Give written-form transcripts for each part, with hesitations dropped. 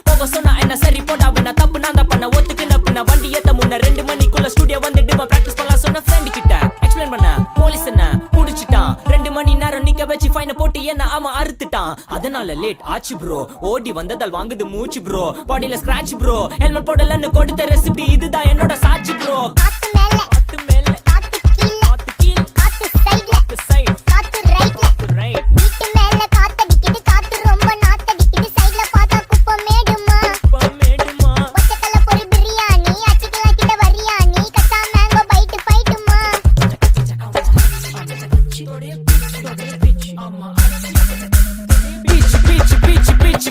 போக சொன்னா என்ன சரி போடா அவன தப்பு நான் தான் பண்ண ஒத்துக்குன பின்ன வண்டி ஏத்த முன்ன 2 மணிக்குள்ள ஸ்டுடியோ வந்துட்டு பிராக்டிஸ் பண்ணலாம் சொன்ன ஃப்ரெண்ட் கிட்ட எக்ஸ்பிளைன் பண்ண போலீஸ் என்ன முடிச்சிட்டான் 2 மணி நேரம் நிக்க வச்சு ஃபைன போட்டு என்ன அவன் அறுத்துட்டான் அதனால லேட் ஆச்சு ப்ரோ ஓடி வந்ததால் வாங்குது மூச்சு ப்ரோ பாடியில ஸ்கிராட்ச் ப்ரோ ஹெல்மெட் போடலன்னு கொடுத்த ரெசிபி இதுதான் என்னோட சாட்சி ப்ரோ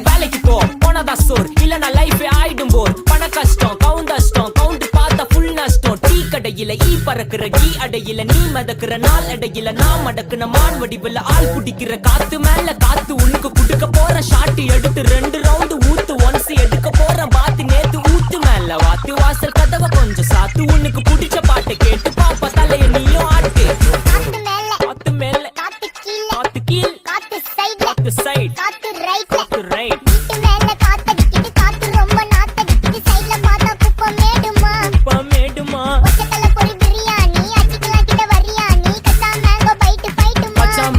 வேலைக்கு போ போனதான் சோர் இல்லனா லைஃப் ஆயிடும் போர் பண கஷ்டம் கவுண்ட் பார்த்தா ஃபுல் நஷ்டம் டீ கடையில ஈ பறக்குற கீ அடையில நீ மதக்குற நாள் அடையில நான் மடக்குன மான் வடிவுல ஆள் குடிக்கிற காத்து மேல காத்து உனக்கு குடுக்க போற ஷாட் எடுத்து 2 ரவுண்ட் ஊத்து ஒன்ஸ் எடுக்க போற பாத்து நேத்து ஊத்து மேல வாத்து வாசல் கதவை கொஞ்சம் சாத்து உனக்கு பிடிச்ச பாட்டு கேட்டு பாப்பா தலைய நீயும் ஆட்டு காத்து மேல காத்து கீழ் காத்து சைடு காத்து right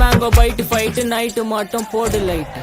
mango byte fight night மட்டும் போடு லைட்